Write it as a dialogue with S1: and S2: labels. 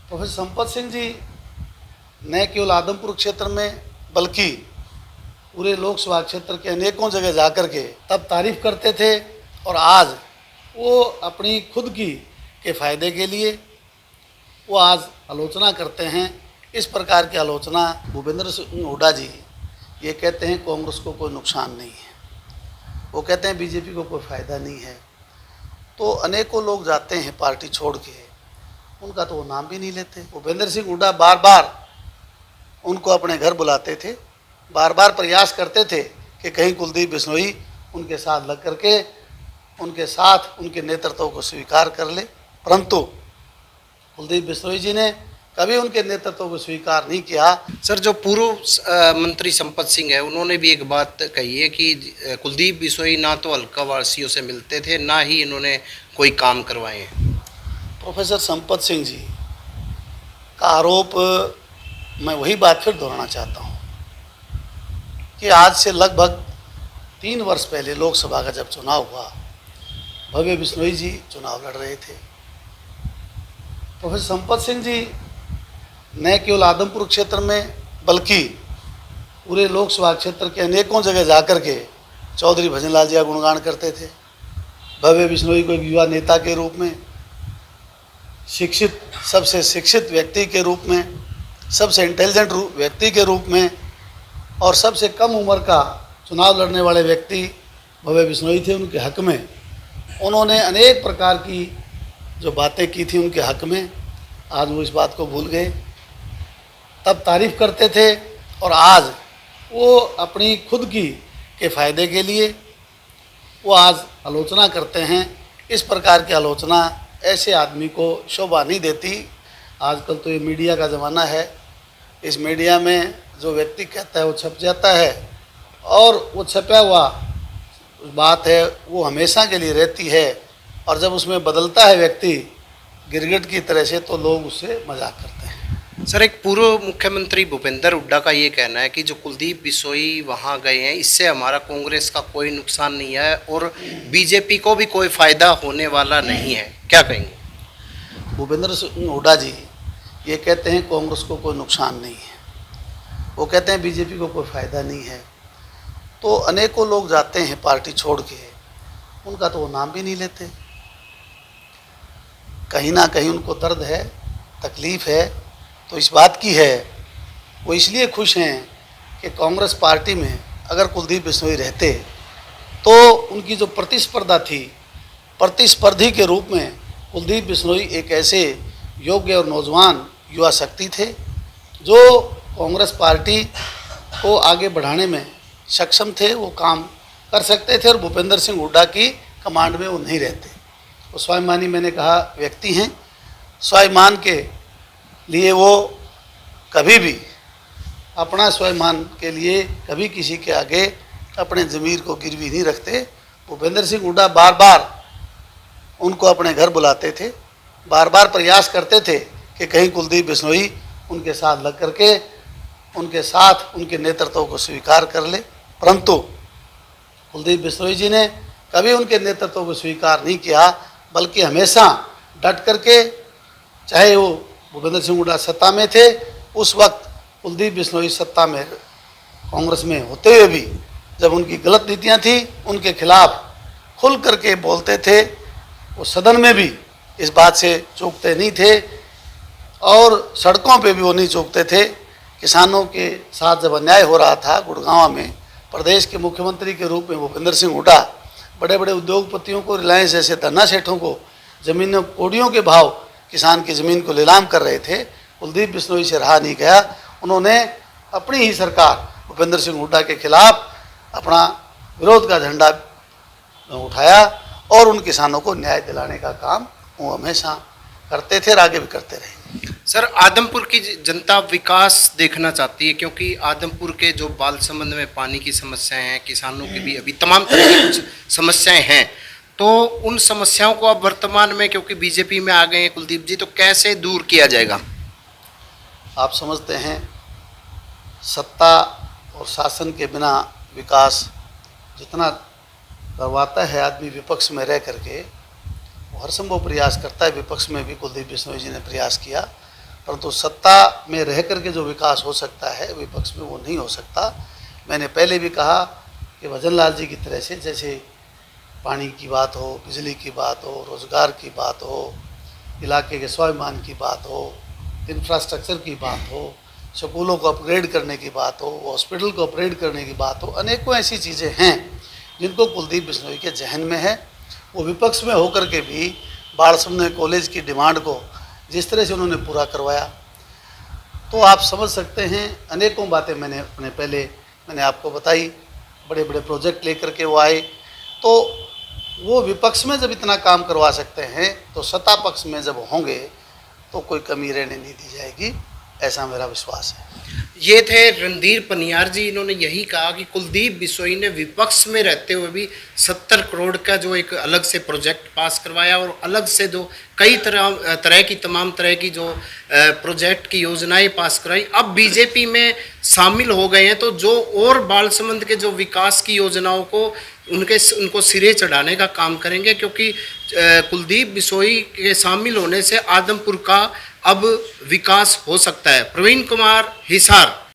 S1: Professor Sampat Singh ji न केवल आदमपुर क्षेत्र में बल्कि पूरे लोकसभा क्षेत्र के अनेकों जगह जाकर के तब तारीफ करते थे और आज वो अपनी खुद की के फायदे के लिए वो आज आलोचना करते हैं। इस प्रकार की आलोचना भूपेंद्र सिंह हुड्डा जी ये कहते हैं कांग्रेस को कोई नुकसान नहीं है, वो कहते हैं बीजेपी को कोई फ़ायदा नहीं है। तो अनेकों लोग जाते हैं पार्टी छोड़ के, उनका तो वो नाम भी नहीं लेते। भूपेंद्र सिंह हुड्डा बार बार उनको अपने घर बुलाते थे, बार बार प्रयास करते थे कि कहीं कुलदीप बिश्नोई उनके साथ लग करके उनके साथ उनके नेतृत्व को स्वीकार कर ले, परंतु कुलदीप बिश्नोई जी ने कभी उनके नेतृत्व को स्वीकार नहीं किया।
S2: सर, जो पूर्व मंत्री संपत सिंह है उन्होंने भी एक बात कही है कि कुलदीप बिश्नोई ना तो हल्का वासियों से मिलते थे, ना ही इन्होंने कोई काम करवाए हैं।
S1: प्रोफेसर संपत सिंह जी का आरोप मैं वही बात फिर दोहराना चाहता हूँ कि आज से लगभग 3 वर्ष पहले लोकसभा का जब चुनाव हुआ, भव्य बिश्नोई जी चुनाव लड़ रहे थे। प्रोफेसर संपत सिंह जी न केवल आदमपुर क्षेत्र में बल्कि पूरे लोकसभा क्षेत्र के अनेकों जगह जाकर के चौधरी भजनलाल जी का गुणगान करते थे। भव्य बिश्नोई को एक युवा नेता के रूप में, शिक्षित, सबसे शिक्षित व्यक्ति के रूप में, सबसे इंटेलिजेंट व्यक्ति के रूप में और सबसे कम उम्र का चुनाव लड़ने वाले व्यक्ति भव्य बिश्नोई थे। उनके हक में उन्होंने अनेक प्रकार की जो बातें की थी उनके हक में, आज वो इस बात को भूल गए। तब तारीफ करते थे और आज वो अपनी खुद की के फायदे के लिए वो आज आलोचना करते हैं। इस प्रकार की आलोचना ऐसे आदमी को शोभा नहीं देती। आजकल तो ये मीडिया का ज़माना है, इस मीडिया में जो व्यक्ति कहता है वो छप जाता है और वो छपा हुआ बात है वो हमेशा के लिए रहती है, और जब उसमें बदलता है व्यक्ति गिरगिट की तरह से तो लोग उससे मजाक करते हैं।
S2: सर, एक पूर्व मुख्यमंत्री भूपेंद्र हुड्डा का ये कहना है कि जो कुलदीप बिश्नोई वहाँ गए हैं इससे हमारा कांग्रेस का कोई नुकसान नहीं है और बीजेपी को भी कोई फ़ायदा होने वाला नहीं है, क्या कहेंगे?
S1: भूपेंद्र सिंह हुड्डा जी ये कहते हैं कांग्रेस को कोई नुकसान नहीं है, वो कहते हैं बीजेपी को कोई फ़ायदा नहीं है। तो अनेकों लोग जाते हैं पार्टी छोड़ के, उनका तो वो नाम भी नहीं लेते। कहीं ना कहीं उनको दर्द है, तकलीफ़ है, तो इस बात की है वो इसलिए खुश हैं कि कांग्रेस पार्टी में अगर कुलदीप बिश्नोई रहते तो उनकी जो प्रतिस्पर्धा थी, प्रतिस्पर्धी के रूप में कुलदीप बिश्नोई एक ऐसे योग्य और नौजवान युवा शक्ति थे जो कांग्रेस पार्टी को आगे बढ़ाने में सक्षम थे, वो काम कर सकते थे और भूपेंद्र सिंह हुड्डा की कमांड में वो नहीं रहते। वो स्वाभिमानी, मैंने कहा, व्यक्ति हैं। स्वाभिमान के लिए वो कभी भी अपना स्वाभिमान के लिए कभी किसी के आगे अपने ज़मीर को गिरवी नहीं रखते। भूपेंद्र सिंह हुड्डा बार बार उनको अपने घर बुलाते थे, बार बार प्रयास करते थे कि कहीं कुलदीप बिश्नोई उनके साथ लग करके उनके साथ उनके नेतृत्व को स्वीकार कर ले, परंतु कुलदीप बिश्नोई जी ने कभी उनके नेतृत्व को स्वीकार नहीं किया, बल्कि हमेशा डट करके, चाहे वो भूपेंद्र सिंह हुड्डा सत्ता में थे, उस वक्त कुलदीप बिश्नोई सत्ता में कांग्रेस में होते हुए भी जब उनकी गलत नीतियां थी उनके खिलाफ खुल करके बोलते थे। वो सदन में भी इस बात से चूकते नहीं थे और सड़कों पे भी वो नहीं चूकते थे। किसानों के साथ जब अन्याय हो रहा था गुड़गांव में, प्रदेश के मुख्यमंत्री के रूप में भूपेंद्र सिंह हुड्डा बड़े बड़े उद्योगपतियों को, रिलायंस जैसे धन्ना सेठों को ज़मीनों कोड़ियों के भाव किसान की ज़मीन को नीलाम कर रहे थे। कुलदीप बिश्नोई से रहा नहीं गया, उन्होंने अपनी ही सरकार भूपेंद्र सिंह हुड्डा के खिलाफ अपना विरोध का झंडा उठाया और उन किसानों को न्याय दिलाने का काम वो हमेशा करते थे और आगे भी करते रहे।
S2: सर, आदमपुर की जनता विकास देखना चाहती है क्योंकि आदमपुर के जो बालसमंद में पानी की समस्याएं हैं, किसानों की भी अभी तमाम तरह की कुछ समस्याएं हैं, तो उन समस्याओं को अब वर्तमान में क्योंकि बीजेपी में आ गए हैं कुलदीप जी, तो कैसे दूर किया जाएगा?
S1: आप समझते हैं सत्ता और शासन के बिना विकास जितना करवाता है आदमी विपक्ष में रह करके, वो हर संभव प्रयास करता है। विपक्ष में भी कुलदीप बिश्नोई जी ने प्रयास किया परंतु सत्ता में रह करके जो विकास हो सकता है विपक्ष में वो नहीं हो सकता। मैंने पहले भी कहा कि भजन लाल जी की तरह से जैसे पानी की बात हो, बिजली की बात हो, रोज़गार की बात हो, इलाके के स्वाभिमान की बात हो, इंफ्रास्ट्रक्चर की बात हो, स्कूलों को अपग्रेड करने की बात हो, हॉस्पिटल को अपग्रेड करने की बात हो, अनेकों ऐसी चीज़ें हैं जिनको कुलदीप बिश्नोई के जहन में है। वो विपक्ष में होकर के भी बालसुमन कॉलेज की डिमांड को जिस तरह से उन्होंने पूरा करवाया, तो आप समझ सकते हैं अनेकों बातें मैंने आपको बताई। बड़े बड़े प्रोजेक्ट लेकर के वो आए, तो वो विपक्ष में जब इतना काम करवा सकते हैं तो सत्ता पक्ष में जब होंगे तो कोई कमी रहने नहीं दी जाएगी, ऐसा मेरा विश्वास है।
S2: ये थे रणधीर पनियार जी। इन्होंने यही कहा कि कुलदीप बिश्नोई ने विपक्ष में रहते हुए भी 70 करोड़ का जो एक अलग से प्रोजेक्ट पास करवाया और अलग से जो कई तरह की तमाम तरह की जो प्रोजेक्ट की योजनाएं पास कराई। अब बीजेपी में शामिल हो गए हैं तो जो और बालसमंद के जो विकास की योजनाओं को उनको सिरे चढ़ाने का काम करेंगे, क्योंकि कुलदीप बिश्नोई के शामिल होने से आदमपुर का अब विकास हो सकता है। प्रवीण कुमार, हिसार।